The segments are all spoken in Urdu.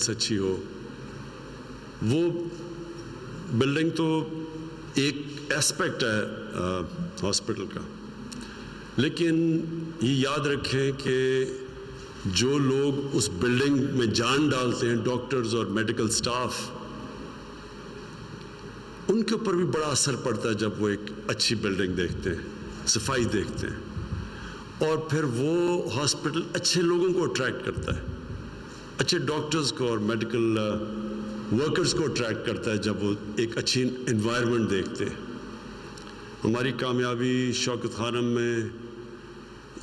ہیلتھ اچھی ہو. وہ بلڈنگ تو ایک ایسپیکٹ ہے ہاسپٹل کا، لیکن یہ یاد رکھیں کہ جو لوگ اس بلڈنگ میں جان ڈالتے ہیں، ڈاکٹرز اور میڈیکل سٹاف، ان کے اوپر بھی بڑا اثر پڑتا ہے جب وہ ایک اچھی بلڈنگ دیکھتے ہیں، صفائی دیکھتے ہیں. اور پھر وہ ہاسپٹل اچھے لوگوں کو اٹریکٹ کرتا ہے، اچھے ڈاکٹرز کو اور میڈیکل ورکرز کو اٹریکٹ کرتا ہے جب وہ ایک اچھی انوائرمنٹ دیکھتے ہیں. ہماری کامیابی شوکت خانم میں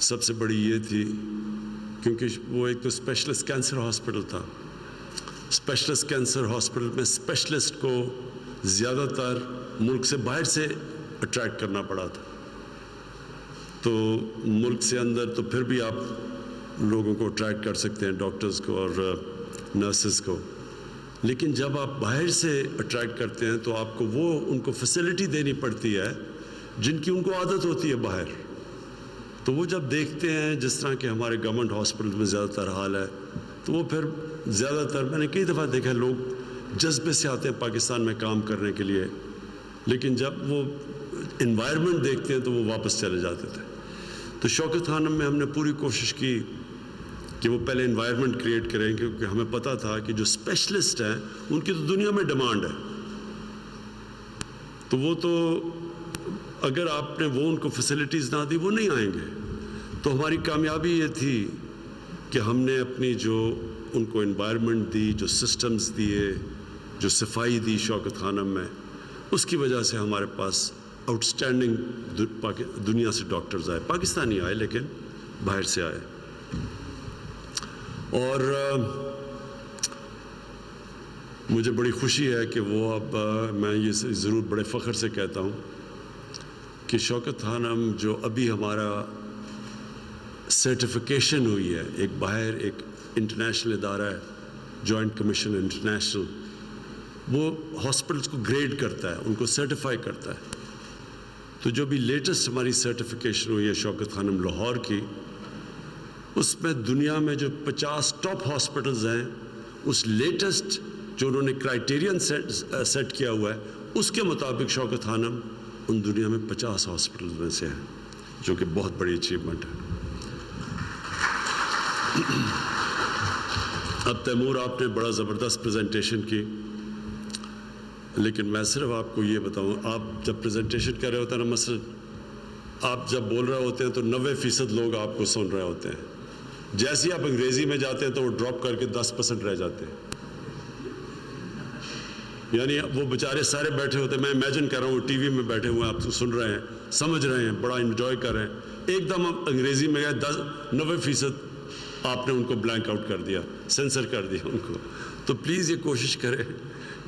سب سے بڑی یہ تھی کیونکہ وہ ایک تو اسپیشلسٹ کینسر ہاسپٹل تھا. اسپیشلسٹ کینسر ہاسپٹل میں اسپیشلسٹ کو زیادہ تر ملک سے باہر سے اٹریکٹ کرنا پڑا تھا. تو ملک سے اندر تو پھر بھی آپ لوگوں کو اٹریکٹ کر سکتے ہیں، ڈاکٹرز کو اور نرسز کو، لیکن جب آپ باہر سے اٹریکٹ کرتے ہیں تو آپ کو وہ ان کو فیسلٹی دینی پڑتی ہے جن کی ان کو عادت ہوتی ہے باہر. تو وہ جب دیکھتے ہیں جس طرح کہ ہمارے گورنمنٹ ہاسپٹل میں زیادہ تر حال ہے، تو وہ پھر زیادہ تر میں نے کئی دفعہ دیکھا لوگ جذبے سے آتے ہیں پاکستان میں کام کرنے کے لیے، لیکن جب وہ انوائرمنٹ دیکھتے ہیں تو وہ واپس چلے جاتے تھے. تو شوکت خانم میں ہم نے پوری کوشش کی کہ وہ پہلے انوائرمنٹ کریٹ کریں، کیونکہ ہمیں پتہ تھا کہ جو اسپیشلسٹ ہیں ان کی تو دنیا میں ڈیمانڈ ہے. تو وہ تو اگر آپ نے وہ ان کو فیسلٹیز نہ دی وہ نہیں آئیں گے. تو ہماری کامیابی یہ تھی کہ ہم نے اپنی جو ان کو انوائرمنٹ دی، جو سسٹمز دیے، جو صفائی دی شوکت خانم میں، اس کی وجہ سے ہمارے پاس آؤٹ اسٹینڈنگ دنیا سے ڈاکٹرز آئے. پاکستانی آئے لیکن باہر سے آئے. اور مجھے بڑی خوشی ہے کہ وہ اب میں یہ ضرور بڑے فخر سے کہتا ہوں کہ شوکت خانم جو ابھی ہمارا سرٹیفیکیشن ہوئی ہے، ایک باہر ایک انٹرنیشنل ادارہ ہے جوائنٹ کمیشن انٹرنیشنل، وہ ہاسپٹلس کو گریڈ کرتا ہے، ان کو سرٹیفائی کرتا ہے. تو جو بھی لیٹسٹ ہماری سرٹیفیکیشن ہوئی ہے شوکت خانم لاہور کی، اس میں دنیا میں جو 50 ٹاپ ہاسپٹلز ہیں، اس لیٹسٹ جو انہوں نے کرائیٹیرین سیٹ کیا ہوا ہے، اس کے مطابق شوکت خانم ان دنیا میں 50 ہاسپٹلز میں سے ہیں، جو کہ بہت بڑی اچیومنٹ ہے. اب تیمور آپ نے بڑا زبردست پریزنٹیشن کی، لیکن میں صرف آپ کو یہ بتاؤں، آپ جب پریزنٹیشن کر رہے ہوتے ہیں نا، مثلا آپ جب بول رہے ہوتے ہیں تو 90% لوگ آپ کو سن رہے ہوتے ہیں. جیسے ہی آپ انگریزی میں جاتے ہیں تو وہ ڈراپ کر کے 10% رہ جاتے ہیں. یعنی وہ بیچارے سارے بیٹھے ہوتے ہیں، میں امیجن کر رہا ہوں وہ ٹی وی میں بیٹھے ہوئے ہیں، آپ تو سن رہے ہیں، سمجھ رہے ہیں، بڑا انجوائے کر رہے ہیں. ایک دم آپ انگریزی میں گئے 90% آپ نے ان کو بلینک آؤٹ کر دیا، سینسر کر دیا ان کو. تو پلیز یہ کوشش کریں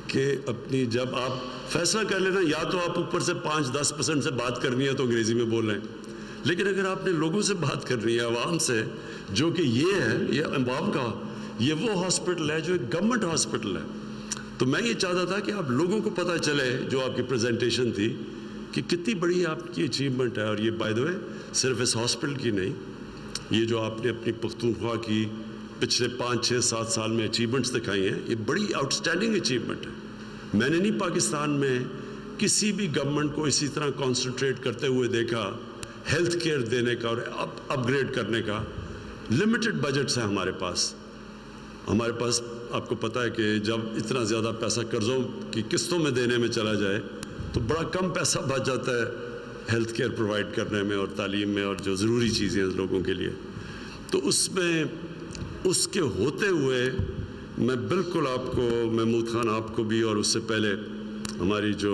کہ اپنی جب آپ فیصلہ کر لینا، یا تو آپ اوپر سے 5-10% سے بات کرنی ہے تو انگریزی میں بول رہے ہیں، لیکن اگر آپ نے لوگوں سے بات کرنی ہے، عوام سے، جو کہ یہ ہے، یہ عوام کا، یہ وہ ہاسپٹل ہے جو ایک گورنمنٹ ہاسپٹل ہے. تو میں یہ چاہتا تھا کہ آپ لوگوں کو پتہ چلے جو آپ کی پریزنٹیشن تھی کہ کتنی بڑی آپ کی اچیومنٹ ہے. اور یہ بائی دا وے صرف اس ہاسپٹل کی نہیں، یہ جو آپ نے اپنی پختونخوا کی پچھلے 5-6-7 سال میں اچیومنٹس دکھائی ہیں، یہ بڑی آؤٹ اسٹینڈنگ اچیومنٹ ہے. میں نے نہیں پاکستان میں کسی بھی گورنمنٹ کو اسی طرح کانسنٹریٹ کرتے ہوئے دیکھا ہیلتھ کیئر دینے کا اور اپ گریڈ کرنے کا. لمیٹڈ بجٹس ہیں ہمارے پاس. آپ کو پتہ ہے کہ جب اتنا زیادہ پیسہ قرضوں کی قسطوں میں دینے میں چلا جائے تو بڑا کم پیسہ بچ جاتا ہے ہیلتھ کیئر پرووائڈ کرنے میں اور تعلیم میں اور جو ضروری چیزیں ہیں لوگوں کے لیے. تو اس میں اس کے ہوتے ہوئے میں بالکل آپ کو، محمود خان آپ کو بھی، اور اس سے پہلے ہماری جو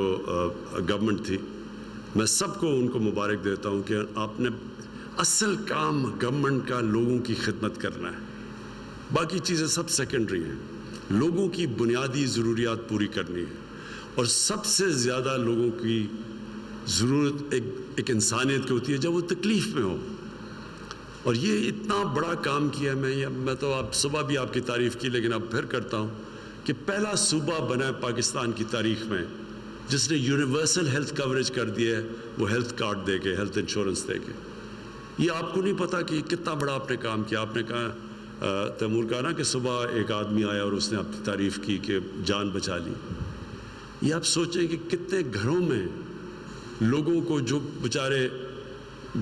گورنمنٹ تھی، میں سب کو ان کو مبارک دیتا ہوں کہ آپ نے اصل کام گورنمنٹ کا لوگوں کی خدمت کرنا ہے. باقی چیزیں سب سیکنڈری ہیں. لوگوں کی بنیادی ضروریات پوری کرنی ہے، اور سب سے زیادہ لوگوں کی ضرورت ایک انسانیت کی ہوتی ہے جب وہ تکلیف میں ہو. اور یہ اتنا بڑا کام کیا میں تو آپ صبح بھی آپ کی تعریف کی، لیکن اب پھر کرتا ہوں کہ پہلا صوبہ بنا ہے پاکستان کی تاریخ میں جس نے یونیورسل ہیلتھ کوریج کر دی ہے، وہ ہیلتھ کارڈ دے کے، ہیلتھ انشورنس دے کے. یہ آپ کو نہیں پتا کہ کتنا بڑا آپ نے کام کیا. آپ نے کہا تیمور کہا نا کہ صبح ایک آدمی آیا اور اس نے اپنی تعریف کی کہ جان بچا لی. یہ آپ سوچیں کہ کتنے گھروں میں لوگوں کو جو بیچارے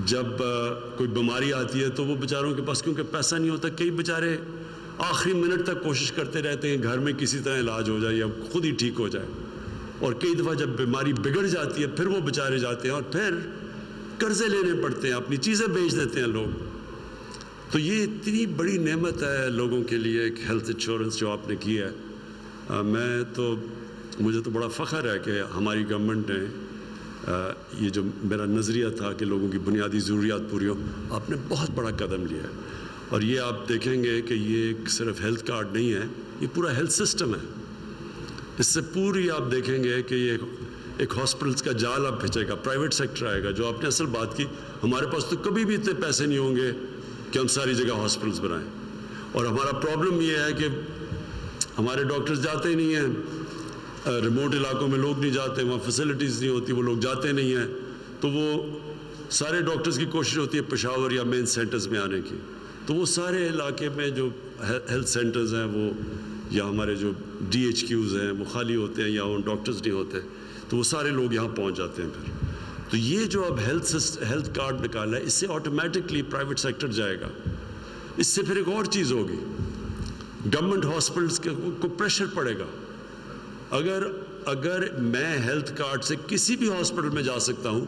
جب کوئی بیماری آتی ہے تو وہ بیچاروں کے پاس کیونکہ پیسہ نہیں ہوتا, کئی بیچارے آخری منٹ تک کوشش کرتے رہتے ہیں گھر میں کسی طرح علاج ہو جائے یا خود ہی ٹھیک ہو جائے, اور کئی دفعہ جب بیماری بگڑ جاتی ہے پھر وہ بیچارے جاتے ہیں اور پھر قرضے لینے پڑتے ہیں, اپنی چیزیں بیچ دیتے ہیں لوگ. تو یہ اتنی بڑی نعمت ہے لوگوں کے لیے ایک ہیلتھ انشورنس جو آپ نے کی ہے. مجھے تو بڑا فخر ہے کہ ہماری گورنمنٹ نے یہ جو میرا نظریہ تھا کہ لوگوں کی بنیادی ضروریات پوری ہو, آپ نے بہت بڑا قدم لیا ہے. اور یہ آپ دیکھیں گے کہ یہ صرف ہیلتھ کارڈ نہیں ہے, یہ پورا ہیلتھ سسٹم ہے. اس سے پوری آپ دیکھیں گے کہ یہ ایک ہاسپٹلس کا جال اب پھنچے گا, پرائیویٹ سیکٹر آئے گا. جو آپ نے اصل بات کی, ہمارے پاس تو کبھی بھی اتنے پیسے نہیں ہوں گے کہ ہم ساری جگہ ہاسپٹلس بنائیں, اور ہمارا پرابلم یہ ہے کہ ہمارے ڈاکٹرز جاتے ہی نہیں ہیں, ریموٹ علاقوں میں لوگ نہیں جاتے, وہاں فیسلٹیز نہیں ہوتی, وہ لوگ جاتے نہیں ہیں. تو وہ سارے ڈاکٹرز کی کوشش ہوتی ہے پشاور یا مین سینٹرز میں آنے کی, تو وہ سارے علاقے میں جو ہیلتھ سینٹرز ہیں وہ یا ہمارے جو ڈی ایچ کیوز ہیں وہ خالی ہوتے ہیں یا ان ڈاکٹرز نہیں ہوتے, تو وہ سارے لوگ یہاں پہنچ جاتے ہیں. پھر تو یہ جو اب ہیلتھ کارڈ نکالا ہے, اس سے آٹومیٹکلی پرائیویٹ سیکٹر جائے گا. اس سے پھر ایک اور چیز ہوگی, گورنمنٹ ہاسپٹلس کو پریشر پڑے گا. اگر میں ہیلتھ کارڈ سے کسی بھی ہاسپٹل میں جا سکتا ہوں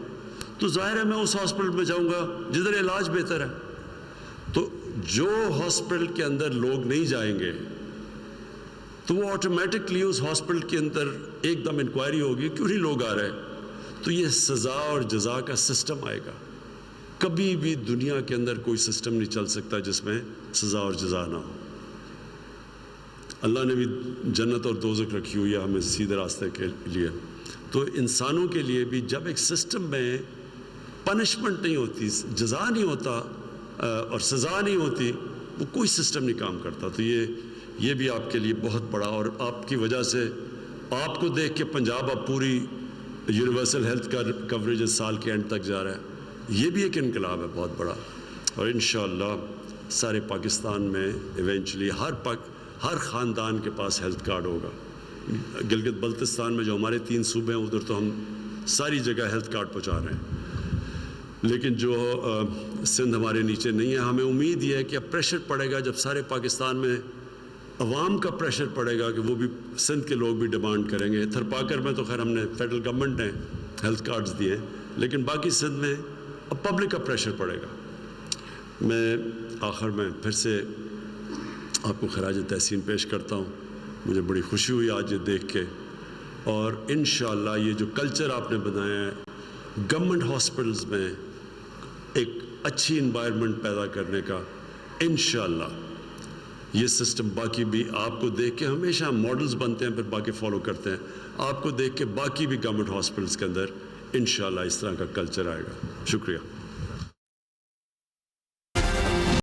تو ظاہر ہے میں اس ہاسپٹل میں جاؤں گا جدھر علاج بہتر ہے. تو جو ہاسپٹل کے اندر لوگ نہیں جائیں گے تو وہ آٹومیٹکلی اس ہاسپٹل کے اندر ایک دم انکوائری ہوگی کیوں نہیں لوگ آ رہے. تو یہ سزا اور جزا کا سسٹم آئے گا. کبھی بھی دنیا کے اندر کوئی سسٹم نہیں چل سکتا جس میں سزا اور جزا نہ ہو. اللہ نے بھی جنت اور دوزخ رکھی ہوئی ہے ہمیں سیدھے راستے کے لیے. تو انسانوں کے لیے بھی جب ایک سسٹم میں پنشمنٹ نہیں ہوتی, جزا نہیں ہوتا اور سزا نہیں ہوتی, وہ کوئی سسٹم نہیں کام کرتا. تو یہ بھی آپ کے لیے بہت بڑا, اور آپ کی وجہ سے آپ کو دیکھ کے پنجاب اب پوری یونیورسل ہیلتھ کوریج سال کے اینڈ تک جا رہا ہے. یہ بھی ایک انقلاب ہے بہت بڑا, اور انشاءاللہ سارے پاکستان میں ایونچولی ہر خاندان کے پاس ہیلتھ کارڈ ہوگا. گلگت بلتستان میں جو ہمارے 3 صوبے ہیں ادھر تو ہم ساری جگہ ہیلتھ کارڈ پہنچا رہے ہیں, لیکن جو سندھ ہمارے نیچے نہیں ہے. ہمیں امید یہ ہے کہ اب پریشر پڑے گا, جب سارے پاکستان میں عوام کا پریشر پڑے گا کہ وہ بھی سندھ کے لوگ بھی ڈیمانڈ کریں گے. تھرپاکر میں تو خیر ہم نے فیڈرل گورنمنٹ نے ہیلتھ کارڈز دیے, لیکن باقی سندھ میں اب پبلک کا پریشر پڑے گا. میں آخر میں پھر سے آپ کو خراج تحسین پیش کرتا ہوں. مجھے بڑی خوشی ہوئی آج یہ دیکھ کے, اور انشاءاللہ یہ جو کلچر آپ نے بنایا ہے گورنمنٹ ہاسپٹلز میں ایک اچھی انوائرمنٹ پیدا کرنے کا, انشاءاللہ یہ سسٹم باقی بھی آپ کو دیکھ کے, ہمیشہ ہم ماڈلز بنتے ہیں پھر باقی فالو کرتے ہیں, آپ کو دیکھ کے باقی بھی گورنمنٹ ہاسپٹلز کے اندر انشاءاللہ اس طرح کا کلچر آئے گا. شکریہ.